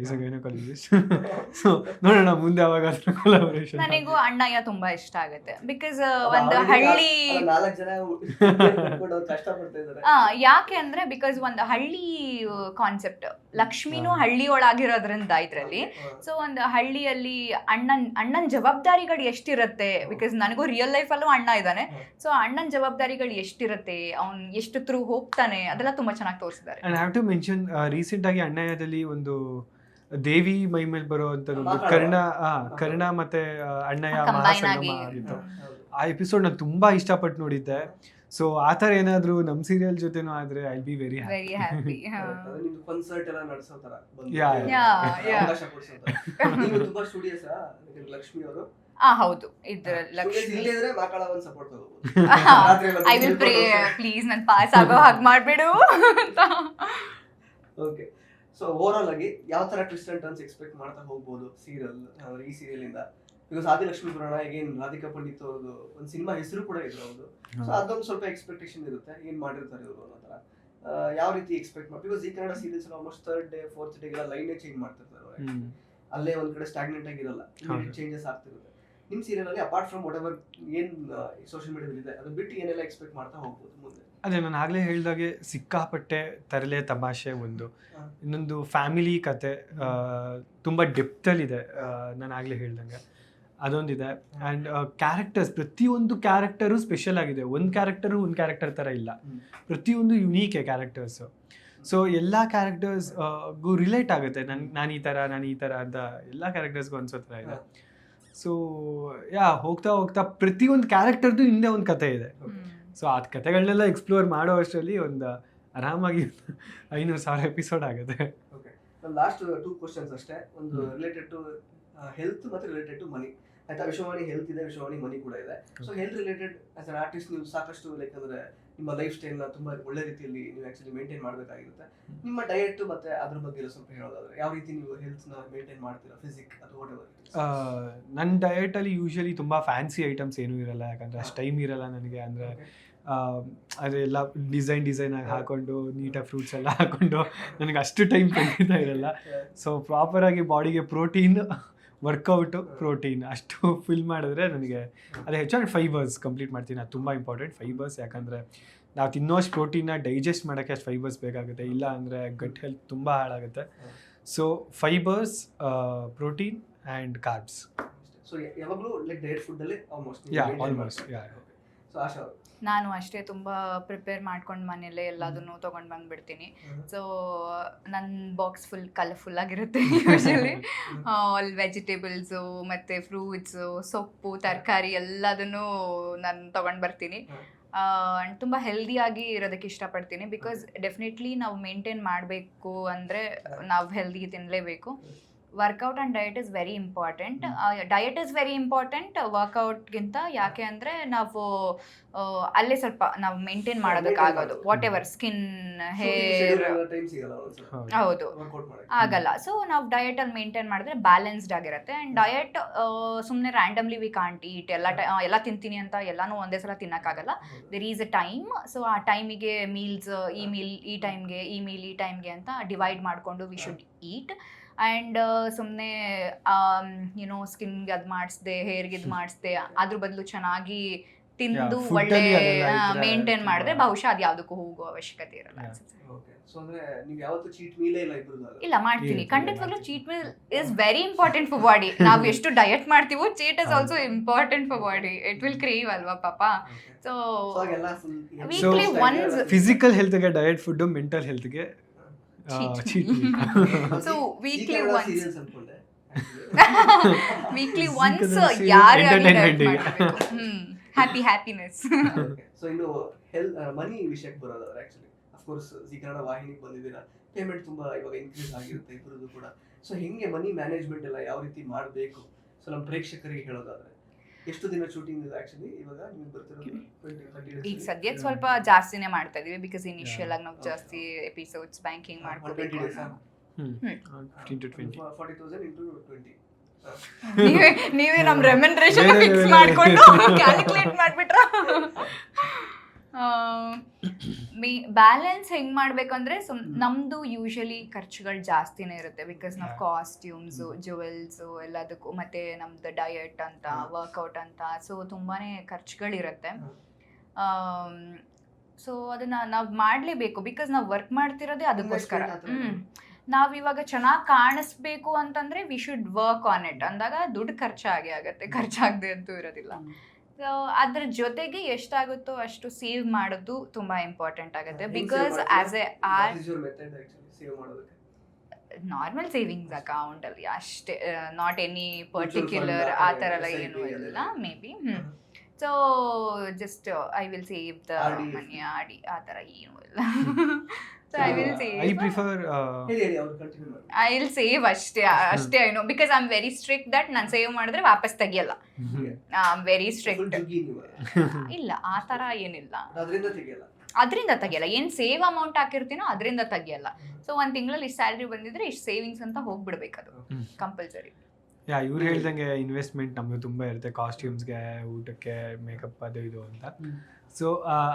is a gynaecologist. So ನೋಡೋಣ ಮುಂದೆ ಯಾವಾಗ ಕೊಲಾಬರೇಷನ್. ನನಗೂ ಅಣ್ಣಯ್ಯ ತುಂಬಾ ಇಷ್ಟ ಆಗುತ್ತೆ. ಬಿಕಾಸ್ ಒಂದು ಹಳ್ಳಿ, ಯಾಕೆ ಅಂದ್ರೆ ಬಿಕಾಸ್ ಒಂದು ಹಳ್ಳಿ ಕಾನ್ಸೆಪ್ಟ್, ಲಕ್ಷ್ಮಿನೂ ಹಳ್ಳಿ ಒಳಗಿರೋದ್ರಿಂದ ಇದ್ರಲ್ಲಿ. ಸೊ ಒಂದು ಹಳ್ಳಿಯಲ್ಲಿ ಅಣ್ಣನ ಜವಾಬ್ದಾರಿಗಳು ಎಷ್ಟಿರುತ್ತೆ, ಬಿಕಾಸ್ ನನಗೂ ರಿಯಲ್ ಲೈಫ್ ಅಲ್ಲೂ ಅಣ್ಣ ಇದ್ದಾನೆ. ಸೊ ಅಣ್ಣನ ಜವಾಬ್ದಾರಿಗಳು ಎಷ್ಟಿರುತ್ತೆ, ಅವ್ನು ಎಷ್ಟು ಥ್ರೂ ಹೋಗ್ತಾನೆ, ಅದೆಲ್ಲ ತುಂಬಾ ಚೆನ್ನಾಗಿ ತೋರಿಸಿದ್ದಾರೆ. I have to mention recent ಆಗಿ ಅಣ್ಣಯ್ಯದಲ್ಲಿ ಒಂದು ದೇವಿ ಮೈ ಮೇಲೆ ಬರೋ ಅಂತದೊಂದು ಕರ್ಣ ಮತ್ತೆ ಅಣ್ಣಯ್ಯ ಮಹಾಸಂಗಮ ಆಗಿತ್ತು. ಆ ಎಪಿಸೋಡ್ ನಾನು ತುಂಬಾ ಇಷ್ಟಪಟ್ಟು ನೋಡಿದ್ದೆ. ಸೊ ಆ ಥರ ಏನಾದ್ರು ನಮ್ಮ ಸೀರಿಯಲ್ ಜೊತೆನೂ ಆದ್ರೆ I be very happy. Concert ಎಲ್ಲ ನಡೆಸೋ ತರ ಲಕ್ಷ್ಮಿ ಅವರು ಹೌದು, ಇದ್ರ ಲಕ್ಷ್ಮಿ ಸಪೋರ್ಟ್ ತಗೋಬಹುದು. ಐ ವಿಲ್ ಪ್ರೇ ಪ್ಲೀಸ್ ನನ್ನ ಪಾಸ್ ಆಗೋ ಹಾಗೆ ಮಾಡ್ಬಿಡು. ಓಕೆ, ಸೊ ಓವರ್ ಆಲ್ ಆಗಿ ಯಾವ ತರ ಟ್ವಿಸ್ಟ್ ಅಂಡ್ ಟರ್ನ್ಸ್ ಎಕ್ಸ್ಪೆಕ್ಟ್ ಮಾಡ್ತಾ ಹೋಗ್ಬೋದು ಸೀರಿಯಲ್, ಈ ಸೀರಿಯಲ್ ಇಂದ? ಬಿಕಾಸ್ ಆದಿಲಕ್ಷ್ಮಿ ಪುರಾಣ, ಈಗೇನು ರಾಧಿಕಾ ಪಂಡಿತ್ ಅವ್ರದ್ದು ಒಂದು ಸಿನಿಮಾ ಹೆಸರು ಕೂಡ ಇದ್ರು ಅವ್ರದ್ದು. ಸೊ ಅದೊಂದು ಸ್ವಲ್ಪ ಎಕ್ಸ್ಪೆಕ್ಟೇಷನ್ ಇರುತ್ತೆ, ಏನ್ ಮಾಡಿರ್ತಾರೆ ಇವರು ಅನ್ನೋ ತರ. ಯಾವ ರೀತಿ ಎಕ್ಸ್ಪೆಕ್ಟ್ ಮಾಡಿ? ಬಿಕಾಸ್ ಈ Kannada serials almost 3rd day 4th ಡೇಗೆಲ್ಲ ಲೈನೇ ಚೇಂಜ್ ಮಾಡ್ತಿರ್ತಾರೆ. ಅಲ್ಲೇ ಒಂದ್ ಕಡೆ ಸ್ಟಾಗ್ನೆಂಟ್ ಆಗಿರಲ್ಲ, ಚೇಂಜಸ್ ಆಗ್ತಿರುತ್ತೆ. ನಿಮ್ ಸೀರಿಯಲ್ ಅಲ್ಲಿ ಅಪಾರ್ಟ್ ಫ್ರಮ್ ವಾಟ್ ಎವರ್ ಏನ್ ಸೋಷಿಯಲ್ ಮೀಡಿಯಾದಲ್ಲಿ ಇದೆ ಅದು ಬಿಟ್ಟು ಏನೆಲ್ಲ ಎಕ್ಸ್ಪೆಕ್ಟ್ ಮಾಡ್ತಾ ಹೋಗ್ಬೋದು ಮುಂದೆ? ಅದೇ ನಾನು ಆಗ್ಲೇ ಹೇಳ್ದಾಗೆ ಸಿಕ್ಕಾಪಟ್ಟೆ ತರಲೆ ತಮಾಷೆ ಒಂದು, ಇನ್ನೊಂದು ಫ್ಯಾಮಿಲಿ ಕತೆ ತುಂಬ ಡೆಪ್ತಲ್ಲಿದೆ. ನಾನು ಆಗಲೇ ಹೇಳ್ದಂಗೆ ಅದೊಂದಿದೆ. ಆ್ಯಂಡ್ ಕ್ಯಾರೆಕ್ಟರ್ಸ್, ಪ್ರತಿಯೊಂದು ಕ್ಯಾರೆಕ್ಟರು ಸ್ಪೆಷಲ್ ಆಗಿದೆ. ಒಂದು ಕ್ಯಾರೆಕ್ಟರು ಒಂದು ಕ್ಯಾರೆಕ್ಟರ್ ಥರ ಇಲ್ಲ, ಪ್ರತಿಯೊಂದು ಯುನೀಕೆ ಕ್ಯಾರೆಕ್ಟರ್ಸು. ಸೊ ಎಲ್ಲ ಕ್ಯಾರೆಕ್ಟರ್ಸ್ಗೂ ರಿಲೇಟ್ ಆಗುತ್ತೆ. ನಾನು ಈ ಥರ ಅಂತ ಎಲ್ಲ ಕ್ಯಾರೆಕ್ಟರ್ಸ್ಗೂ ಅನ್ಸೋ ಥರ ಇದೆ. ಸೊ ಹೋಗ್ತಾ ಹೋಗ್ತಾ ಪ್ರತಿಯೊಂದು ಕ್ಯಾರೆಕ್ಟರ್ದು ಹಿಂದೆ ಒಂದು ಕತೆ ಇದೆ. ಸೊ ಆ ಕತೆಗಳನ್ನೆಲ್ಲ ಎಕ್ಸ್ಪ್ಲೋರ್ ಮಾಡೋ ಅಷ್ಟರಲ್ಲಿ ಒಂದು ಆರಾಮಾಗಿ 500,000 ಎಪಿಸೋಡ್ ಆಗುತ್ತೆ. ಓಕೆ, ಲಾಸ್ಟ್ 2 ಕ್ವಶನ್ಸ್ ಅಷ್ಟೇ. ಒಂದು ರಿಲೇಟೆಡ್ ಟು ಹೆಲ್ತ್ ಮತ್ತೆ ರಿಲೇಟೆಡ್ ಟು ಮನಿ. ಆಯ್ತಾ, ವಿಶ್ವವಾಣಿ ಹೆಲ್ತ್ ಇದೆ, ವಿಶ್ವವಾಣಿ ಮನಿ ಕೂಡ ಇದೆ. So health related as an artist ನೀವು ಸಾಕಷ್ಟು ಲೈಕ್ ಅಂದ್ರೆ ನಿಮ್ಮ ಲೈಫ್ ಸ್ಟೈಲ್ನ ತುಂಬ ಒಳ್ಳೆ ರೀತಿಯಲ್ಲಿ ನೀವು ಆ್ಯಕ್ಚುಲಿ ಮೇಂಟೈನ್ ಮಾಡಬೇಕಾಗಿರುತ್ತೆ. ನಿಮ್ಮ ಡಯಟ್ ಮತ್ತೆ ಅದ್ರ ಬಗ್ಗೆ ಎಲ್ಲ ಸ್ವಲ್ಪ ಹೇಳೋದಾದ್ರೆ ಯಾವ ರೀತಿ ನೀವು ಹೆಲ್ತ್ನ ಮೇಂಟೈನ್ ಮಾಡ್ತೀರಾ, ಫಿಸಿಕ್ ಅಥವಾ ವಾಟ್ ಎವರ್? ನನ್ನ ಡಯಟಲ್ಲಿ ಯೂಶಲಿ ತುಂಬ ಫ್ಯಾನ್ಸಿ ಐಟಮ್ಸ್ ಏನೂ ಇರಲ್ಲ, ಯಾಕಂದರೆ ಅಷ್ಟು ಟೈಮ್ ಇರಲ್ಲ ನನಗೆ. ಅಂದರೆ ಅದೆಲ್ಲ ಡಿಸೈನಾಗಿ ಹಾಕೊಂಡು ನೀಟಾಗಿ ಫ್ರೂಟ್ಸ್ ಎಲ್ಲ ಹಾಕೊಂಡು ನನಗೆ ಅಷ್ಟು ಟೈಮ್ ಖಂಡಿತ ಇರಲ್ಲ. ಸೊ ಪ್ರಾಪರಾಗಿ ಬಾಡಿಗೆ ಪ್ರೋಟೀನ್, ವರ್ಕೌಟು, ಪ್ರೋಟೀನ್ ಅಷ್ಟು ಫಿಲ್ ಮಾಡಿದ್ರೆ ನನಗೆ ಅದು ಹೆಚ್ಚಾಗಿ ಫೈಬರ್ಸ್ ಕಂಪ್ಲೀಟ್ ಮಾಡ್ತೀನಿ. ಅದು ತುಂಬ ಇಂಪಾರ್ಟೆಂಟ್ ಫೈಬರ್ಸ್, ಯಾಕಂದರೆ ನಾವು ತಿನ್ನೋಷ್ಟು ಪ್ರೋಟೀನ್ನ ಡೈಜೆಸ್ಟ್ ಮಾಡೋಕ್ಕೆ ಅಷ್ಟು ಫೈಬರ್ಸ್ ಬೇಕಾಗುತ್ತೆ, ಇಲ್ಲ ಅಂದರೆ ಗಟ್ ಹೆಲ್ತ್ ತುಂಬ ಹಾಳಾಗುತ್ತೆ. So fibres, protein and carbs. So ಯಾವಾಗಲೂ ಲೈಕ್ ಡಯಟ್ ಫುಡ್ಡಲ್ಲಿ ಆಲ್ಮೋಸ್ಟ್ ಆಲ್ಮೋಸ್ಟ್. ಸೊ ಆಶಾ ನಾನು ಅಷ್ಟೇ ತುಂಬ ಪ್ರಿಪೇರ್ ಮಾಡ್ಕೊಂಡು ಮನೇಲೆ ಎಲ್ಲದನ್ನು ತೊಗೊಂಡು ಬಂದುಬಿಡ್ತೀನಿ. ಸೊ ನನ್ನ ಬಾಕ್ಸ್ ಫುಲ್ ಕಲರ್ಫುಲ್ ಆಗಿರುತ್ತೆ ಯೂಶಲಿ. ಆಲ್ ವೆಜಿಟೇಬಲ್ಸು ಮತ್ತು ಫ್ರೂಟ್ಸು, ಸೊಪ್ಪು, ತರಕಾರಿ ಎಲ್ಲದನ್ನು ನಾನು ತೊಗೊಂಡು ಬರ್ತೀನಿ. ತುಂಬ ಹೆಲ್ದಿಯಾಗಿ ಇರೋದಕ್ಕೆ ಇಷ್ಟಪಡ್ತೀನಿ. ಬಿಕಾಸ್ ಡೆಫಿನೆಟ್ಲಿ ನಾವು ಮೇಂಟೈನ್ ಮಾಡಬೇಕು ಅಂದರೆ ನಾವು ಹೆಲ್ದಿ ತಿನ್ನಲೇಬೇಕು. Workout and diet is very important. Diet is very important ವರ್ಕೌಟ್ಗಿಂತ. ಯಾಕೆ ಅಂದರೆ ನಾವು ಅಲ್ಲೇ ಸ್ವಲ್ಪ ನಾವು ಮೇಂಟೈನ್ ಮಾಡೋದಕ್ಕಾಗೋದು, ವಾಟ್ ಎವರ್ ಸ್ಕಿನ್, ಹೇರ್, ಹೌದು ಆಗಲ್ಲ. ಸೊ ನಾವು ಡಯಟಲ್ಲಿ ಮೇಂಟೈನ್ ಮಾಡಿದ್ರೆ ಬ್ಯಾಲೆನ್ಸ್ಡ್ ಆಗಿರುತ್ತೆ. ಆ್ಯಂಡ್ ಡಯಟ್ ಸುಮ್ಮನೆ ರ್ಯಾಂಡಮ್ಲಿ ವಿ ಕಾಂಟ್ ಈಟ್ ಎಲ್ಲ ತಿಂತೀನಿ ಅಂತ ಎಲ್ಲನೂ ಒಂದೇ ಸಲ ತಿನ್ನೋಕ್ಕಾಗಲ್ಲ. There is a time. So ಆ ಟೈಮಿಗೆ ಮೀಲ್ಸ್, ಈ ಮೀಲ್ ಈ ಟೈಮ್ಗೆ, ಈ ಮೀಲ್ ಈ ಟೈಮ್ಗೆ ಅಂತ ಡಿವೈಡ್ ಮಾಡಿಕೊಂಡು ವಿ ಶುಡ್ ಈಟ್. ಆ್ಯಂಡ್ ಸುಮ್ಮನೆ ಏನೋ ಸ್ಕಿನ್ಗೆ ಅದು ಮಾಡಿಸ್ದೆ, ಹೇರ್ಗೆ ಇದು ಮಾಡಿಸ್ದೆ, ಅದ್ರ ಬದಲು ಚೆನ್ನಾಗಿ ತಿಂದು ಒಳ್ಳೆ ಮೇಂಟೈನ್ ಮಾಡಿದ್ರೆ ಬಹುಶಃ ಅದು ಯಾವುದಕ್ಕೂ ಹೋಗೋ ಅವಶ್ಯಕತೆ ಇರಲ್ಲ ಅನ್ಸುತ್ತೆ. ಇಲ್ಲ, ಮಾಡ್ತೀನಿ ಖಂಡಿತವಾಗ್ಲೂ. Cheat meal is very important for body. ನಾವು ಎಷ್ಟು ಡಯಟ್ ಮಾಡ್ತೀವೋ cheat is also important for body. It will crave ಅಲ್ವಾ ಪಾಪ. ಸೊ ವೀಕ್ಲಿ ಒನ್ಸ್ ಫಿಸಿಕಲ್ ಹೆಲ್ತ್ಗೆ ಡಯಟ್ ಫುಡ್, ಮೆಂಟಲ್ ಹೆಲ್ತ್ಗೆ cheat meal. So weekly once ಯಾರ್ಯಾರು ಡಯಟ್ ಮಾಡಬೇಕು. ಹ್ಯಾಪಿನೆಸ್. ಸೊ ಇನ್ನು ಮನಿ ವಿಷಯಕ್ಕೆ ಬರೋದಾದ್ರೆ ಆಕ್ಚುಲಿ ಅಫ್ಕೋರ್ಸ್ ಜೀ ಕನ್ನಡ ವಾಹಿನಿಗೆ ಬಂದಿದ್ದೀರಾ, ಪೇಮೆಂಟ್ ತುಂಬ ಇವಾಗ ಇನ್ಕ್ರೀಸ್ ಆಗಿರುತ್ತೆ ಇಬ್ಬರದ್ದು ಕೂಡ. ಸೊ ಹೆಂಗೆ ಮನಿ ಮ್ಯಾನೇಜ್ಮೆಂಟ್ ಎಲ್ಲ ಯಾವ ರೀತಿ ಮಾಡಬೇಕು, ಸೊ ನಮ್ಮ ಪ್ರೇಕ್ಷಕರಿಗೆ ಹೇಳೋದಾದ್ರೆ ಎಷ್ಟು ದಿನ ಶೂಟಿಂಗ್ ಇದೆ ಆಕ್ಚುಲಿ ಇವಾಗ ನಿಮಗೆ ಬರ್ತಿರೋದು? 20-30 ಈಗ ಸದ್ಯಕ್ಕೆ ಸ್ವಲ್ಪ ಜಾಸ್ತಿನೇ ಮಾಡ್ತಾ ಇದೀವಿ. ಬಿಕಾಸ್ ಇನಿಷಿಯಲ್ ಆಗಿ ನಾವು ಜಾಸ್ತಿ ಎಪಿಸೋಡ್ಸ್ ಬ್ಯಾಂಕಿಂಗ್ ಮಾಡ್ಕೊಬೇಕು. 15 to 20. 40,000 into 20. ನೀವೇ ನಮ್ಮ ರೆಮ್ಯುನರೇಷನ್ ಫಿಕ್ಸ್ ಮಾಡ್ಕೊಂಡು ಕ್ಯಾಲ್ಕುಲೇಟ್ ಮಾಡ್ಬಿಟ್ರ. ಬ್ಯಾಲೆನ್ಸ್ ಹೆಂಗ್ ಮಾಡ್ಬೇಕಂದ್ರೆ ನಮ್ದು ಯೂಶಲಿ ಖರ್ಚುಗಳು ಜಾಸ್ತಿನೇ ಇರುತ್ತೆ. ಬಿಕಾಸ್ ನಾವು ಕಾಸ್ಟ್ಯೂಮ್ಸು, ಜುವೆಲ್ಸು ಎಲ್ಲದಕ್ಕೂ, ಮತ್ತೆ ನಮ್ದು ಡಯಟ್ ಅಂತ, ವರ್ಕೌಟ್ ಅಂತ, ಸೊ ತುಂಬಾನೇ ಖರ್ಚುಗಳಿರುತ್ತೆ. ಸೊ ಅದನ್ನ ನಾವು ಮಾಡಲೇಬೇಕು. ಬಿಕಾಸ್ ನಾವು ವರ್ಕ್ ಮಾಡ್ತಿರೋದೇ ಅದಕ್ಕೋಸ್ಕರ. ನಾವಿವಾಗ ಚೆನ್ನಾಗಿ ಕಾಣಿಸ್ಬೇಕು ಅಂತಂದ್ರೆ we should work on it ಅಂದಾಗ ದುಡ್ಡು ಖರ್ಚಾಗೇ ಆಗುತ್ತೆ, ಖರ್ಚಾಗದೆ ಅಂತೂ ಇರೋದಿಲ್ಲ. ಸೊ ಅದ್ರ ಜೊತೆಗೆ ಎಷ್ಟಾಗುತ್ತೋ ಅಷ್ಟು ಸೇವ್ ಮಾಡೋದು ತುಂಬಾ ಇಂಪಾರ್ಟೆಂಟ್ ಆಗುತ್ತೆ. Because as A normal savings account ಅಲ್ಲಿ ಅಷ್ಟೇ, ನಾಟ್ ಎನಿ ಪರ್ಟಿಕ್ಯುಲರ್ ಆ ಥರ ಎಲ್ಲ ಏನೂ ಇಲ್ಲ. May be so just I will save the money, ಆಡಿ ಆ ಥರ ಏನೂ ಇಲ್ಲ. So I will save. I prefer I will save ಅಷ್ಟೇ I know, because I'm very strict that ನಾನು ಸೇವ್ ಮಾಡಿದ್ರೆ ವಾಪಸ್ ತೆಗಿಯಲ್ಲ. I'm very strict. ಇಲ್ಲ ಆ ಥರ ಏನಿಲ್ಲ, ಅದರಿಂದ ತೆಗಿಯಲ್ಲ. ಏನು ಸೇವ್ ಅಮೌಂಟ್ ಹಾಕಿರ್ತೀನೋ ಅದರಿಂದ ತೆಗಿಯಲ್ಲ. ಸೊ ಒಂದು ತಿಂಗಳಲ್ಲಿ ಇಷ್ಟು ಸ್ಯಾಲ್ರಿ ಬಂದಿದ್ರೆ ಇಷ್ಟು ಸೇವಿಂಗ್ಸ್ ಅಂತ ಹೋಗ್ಬಿಡ್ಬೇಕು, ಅದು ಕಂಪಲ್ಸರಿ. ಇವ್ರು ಹೇಳ್ದಂಗೆ ಇನ್ವೆಸ್ಟ್ಮೆಂಟ್ ನಮ್ಗೆ ತುಂಬ ಇರುತ್ತೆ, ಕಾಸ್ಟ್ಯೂಮ್ಸ್ಗೆ, ಊಟಕ್ಕೆ, ಮೇಕಪ್, ಅದು ಇದು ಅಂತ. ಸೊ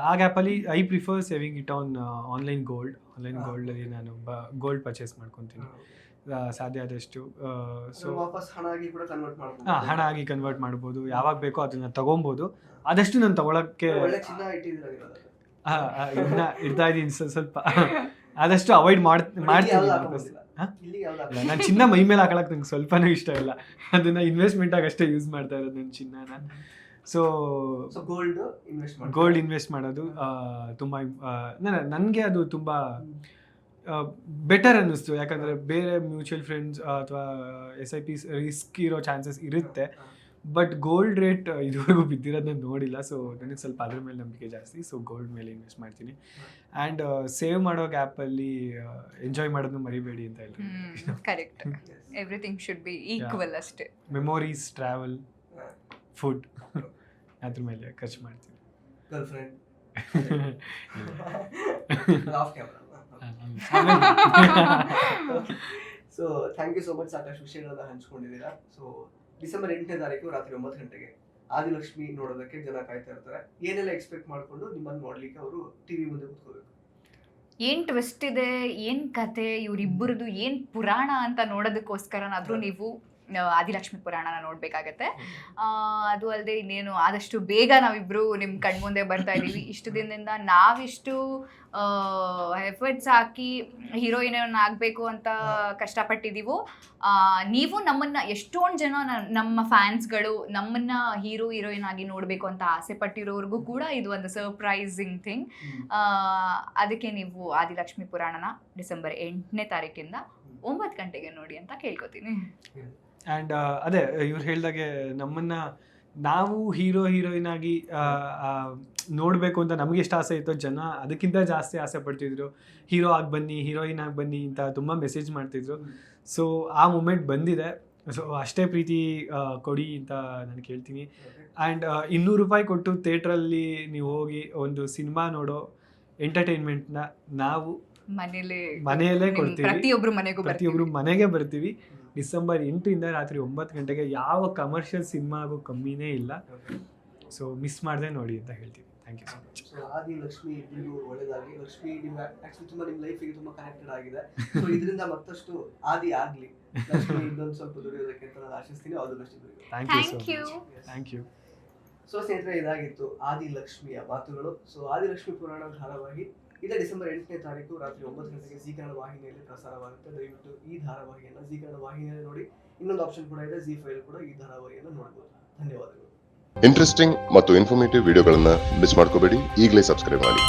ಆ ಗ್ಯಾಪಲ್ಲಿ I prefer saving it on online ಗೋಲ್ಡಲ್ಲಿ ನಾನು ಗೋಲ್ಡ್ ಪರ್ಚೇಸ್ ಮಾಡ್ಕೊತೀನಿ ಸಾಧ್ಯ ಆದಷ್ಟು. ಸೊ ಹಣ ಆಗಿ ಕನ್ವರ್ಟ್ ಮಾಡ್ಬೋದು, ಯಾವಾಗ ಬೇಕೋ ಅದನ್ನ ತಗೊಬೋದು. ಆದಷ್ಟು ನಾನು ತಗೊಳಕ್ಕೆ ಇಡ್ತಾ ಇದ್ದೀನಿ, ಸ್ವಲ್ಪ ಆದಷ್ಟು ಅವಾಯ್ಡ್ ಮಾಡ್ತೀನಿ. ನಾನು ಚಿನ್ನ ಮೈ ಮೇಲೆ ಹಾಕೊಳಕ್ ನಂಗೆ ಸ್ವಲ್ಪನೂ ಇಷ್ಟ ಇಲ್ಲ, ಅದನ್ನ ಇನ್ವೆಸ್ಟ್ಮೆಂಟ್ ಆಗಿ ಅಷ್ಟೇ ಯೂಸ್ ಮಾಡ್ತಾ ಇರೋದು ನನ್ನ ಚಿನ್ನನ. ಸೊ ಗೋಲ್ಡ್ ಇನ್ವೆಸ್ಟ್ ಮಾಡೋದು ತುಂಬ ನನಗೆ ಅದು ತುಂಬ ಬೆಟರ್ ಅನ್ನಿಸ್ತು. ಯಾಕಂದರೆ ಬೇರೆ ಮ್ಯೂಚುವಲ್ ಫಂಡ್ಸ್ ಅಥವಾ SIP ರಿಸ್ಕ್ ಇರೋ ಚಾನ್ಸಸ್ ಇರುತ್ತೆ, ಬಟ್ ಗೋಲ್ಡ್ ರೇಟ್ ಇದುವರೆಗೂ ಬಿದ್ದಿರೋದನ್ನ ನೋಡಿಲ್ಲ. ಸೊ ನನಗೆ ಸ್ವಲ್ಪ ಅದ್ರ ಮೇಲೆ ನಂಬಿಕೆ ಜಾಸ್ತಿ. ಸೊ ಗೋಲ್ಡ್ ಮೇಲೆ ಇನ್ವೆಸ್ಟ್ ಮಾಡ್ತೀನಿ. ಆ್ಯಂಡ್ ಸೇವ್ ಮಾಡೋ ಗ್ಯಾಪಲ್ಲಿ ಎಂಜಾಯ್ ಮಾಡೋದನ್ನ ಮರಿಬೇಡಿ ಅಂತ ಹೇಳ್ತೀನಿ. Correct, everything should be equal ಅಷ್ಟೇ. ಮೆಮೊರೀಸ್, ಟ್ರಾವೆಲ್, ಫುಡ್ ಅದ್ರ ಮೇಲೆ ಖರ್ಚು ಮಾಡ್ತೀನಿ. Off camera. So thank you so much, ಸಾಕಷ್ಟು ವಿಷಯಗಳನ್ನ ಹಂಚ್ಕೊಂಡಿದ್ದೀರಾ. ಸೊ ಡಿಸೆಂಬರ್ 8ನೇ ತಾರೀಕು ರಾತ್ರಿ 9 ಗಂಟೆಗೆ ಆದಿಲಕ್ಷ್ಮಿ ನೋಡೋದಕ್ಕೆ ಜನ ಕಾಯ್ತಾ ಇರ್ತಾರೆ. ಏನೆಲ್ಲ ಎಕ್ಸ್ಪೆಕ್ಟ್ ಮಾಡ್ಕೊಂಡು ನಿಮ್ಮನ್ನು ನೋಡ್ಲಿಕ್ಕೆ ಅವರು ಟಿವಿ ಮುಂದೆ ಕೂತ್ಕೋಬೇಕು? ಏನ್ ಟ್ವಿಸ್ಟ್ ಇದೆ, ಏನ್ ಕತೆ, ಇವ್ರಿಬ್ಬರದು ಏನ್ ಪುರಾಣ ಅಂತ ನೋಡೋದಕ್ಕೋಸ್ಕರನಾದ್ರೂ ನೀವು ಆದಿಲಕ್ಷ್ಮಿ ಪುರಾಣನ ನೋಡ್ಬೇಕಾಗತ್ತೆ. ಅದು ಅಲ್ಲದೆ ಇನ್ನೇನು ಆದಷ್ಟು ಬೇಗ ನಾವಿಬ್ರು ನಿಮ್ ಕಣ್ಮುಂದೆ ಬರ್ತಾ ಇದೀವಿ. ಇಷ್ಟು ದಿನದಿಂದ ನಾವಿಷ್ಟು ಎಫರ್ಟ್ಸ್ ಹಾಕಿ ಹೀರೋಯಿನ್ ಆಗ್ಬೇಕು ಅಂತ ಕಷ್ಟಪಟ್ಟಿದೀವೋ, ನೀವು ನಮ್ಮನ್ನ ಎಷ್ಟೊಂದು ಜನ ನಮ್ಮ ಫ್ಯಾನ್ಸ್ಗಳು ನಮ್ಮನ್ನ ಹೀರೋಯಿನ್ ಆಗಿ ನೋಡ್ಬೇಕು ಅಂತ ಆಸೆ ಪಟ್ಟಿರೋರ್ಗೂ ಕೂಡ ಇದು ಒಂದು ಸರ್ಪ್ರೈಸಿಂಗ್ ಥಿಂಗ್. ಅದಕ್ಕೆ ನೀವು ಆದಿಲಕ್ಷ್ಮಿ ಪುರಾಣನ ಡಿಸೆಂಬರ್ 8ನೇ ತಾರೀಕಿಂದ 9 ಗಂಟೆಗೆ ನೋಡಿ ಅಂತ ಕೇಳ್ಕೊತೀನಿ. ಆ್ಯಂಡ್ ಅದೇ ಇವ್ರು ಹೇಳ್ದಾಗೆ ನಮ್ಮನ್ನ ನಾವು ಹೀರೋಯಿನ್ ಆಗಿ ನೋಡಬೇಕು ಅಂತ ನಮಗೆ ಎಷ್ಟು ಆಸೆ ಇತ್ತೋ, ಜನ ಅದಕ್ಕಿಂತ ಜಾಸ್ತಿ ಆಸೆ ಪಡ್ತಿದ್ರು. ಹೀರೋ ಆಗಿ ಬನ್ನಿ, ಹೀರೋಯಿನ್ ಆಗಿ ಬನ್ನಿ ಅಂತ ತುಂಬ ಮೆಸೇಜ್ ಮಾಡ್ತಿದ್ರು. ಸೊ ಆ ಮೂಮೆಂಟ್ ಬಂದಿದೆ. ಸೊ ಅಷ್ಟೇ ಪ್ರೀತಿ ಕೊಡಿ ಅಂತ ನಾನು ಕೇಳ್ತೀನಿ. ಆ್ಯಂಡ್ $200 ಕೊಟ್ಟು ಥಿಯೇಟ್ರಲ್ಲಿ ನೀವು ಹೋಗಿ ಒಂದು ಸಿನಿಮಾ ನೋಡೋ ಎಂಟರ್ಟೈನ್ಮೆಂಟ್ನ ನಾವು ಮನೆಯಲ್ಲೇ ಕೊಡ್ತೀವಿ. ಪ್ರತಿಯೊಬ್ಬರು ಮನೆಗೆ ಬರ್ತೀವಿ. ಡಿಸೆಂಬರ್ 8 ರಾತ್ರಿ 9 ಗಂಟೆಗೆ ಯಾವ ಕಮರ್ಷಿಯಲ್ ಸಿನಿಮಾಗೂ ಕಮ್ಮಿನೇ ಇಲ್ಲ. ಸೊ ಮಿಸ್ ಮಾಡದೆ ನೋಡಿ ಅಂತ ಹೇಳ್ತೀವಿ. Thank you so much. So Adilakshmi ಇಬ್ಬರಿಗೂ ಒಳ್ಳೆದಾಗಿ. ಲಕ್ಷ್ಮಿ ನಿಮ್ಮ ಆಕ್ಚುಲಿ ತುಂಬಾ ನಿಮ್ಮ ಲೈಫಿಗೆ ತುಂಬಾ ಕನೆಕ್ಟೆಡ್ ಆಗಿದೆ. ಸೊ ಇದರಿಂದ ಮತ್ತಷ್ಟು ಆದಿ ಆಗ್ಲಿ, ಲಕ್ಷ್ಮಿ ಇನ್ನೊಂದು ಸ್ವಲ್ಪ ದುಡಿಯೋದಕ್ಕೆ ಅಂತ ನಾನು ಆಶಿಸ್ತೀನಿ. ಆಲ್ ದಿ ಬೆಸ್ಟ್ ಇಬ್ಬರಿಗೂ. Thank you. ಸೊ ಸ್ನೇಹಿತರೆ, ಇದಾಗಿತ್ತು ಆದಿಲಕ್ಷ್ಮಿಯ ಮಾತುಗಳು. ಸೊ ಆದಿಲಕ್ಷ್ಮಿ ಪುರಾಣ ಧಾರಾವಾಹಿ ಇದೇ ಡಿಸೆಂಬರ್ 8ನೇ ತಾರೀಕು ರಾತ್ರಿ 9 ಗಂಟೆಗೆ ಜೀ ಕನ್ನಡ ವಾಹಿನಿಯಲ್ಲಿ ಪ್ರಸಾರವಾಗುತ್ತೆ. ದಯವಿಟ್ಟು ಈ ಧಾರಾವಾಹಿಯನ್ನು ಜೀ ಕನ್ನಡ ವಾಹಿನಿಯಲ್ಲಿ ನೋಡಿ. ಇನ್ನೊಂದು ಆಪ್ಷನ್ ಕೂಡ ಇದೆ, ZEE5 ಕೂಡ ಈ ಧಾರಾವಾಹಿಯನ್ನು ನೋಡಬಹುದು. ಧನ್ಯವಾದಗಳು. ಇಂಟ್ರೆಸ್ಟಿಂಗ್ ಮತ್ತು ಇನ್ಫಾರ್ಮೇಟಿವ್ ವಿಡಿಯೋಗಳನ್ನ ಮಿಸ್ ಮಾಡ್ಕೋಬೇಡಿ. ಈಗಲೇ ಸಬ್ಸ್ಕ್ರೈಬ್ ಮಾಡಿ.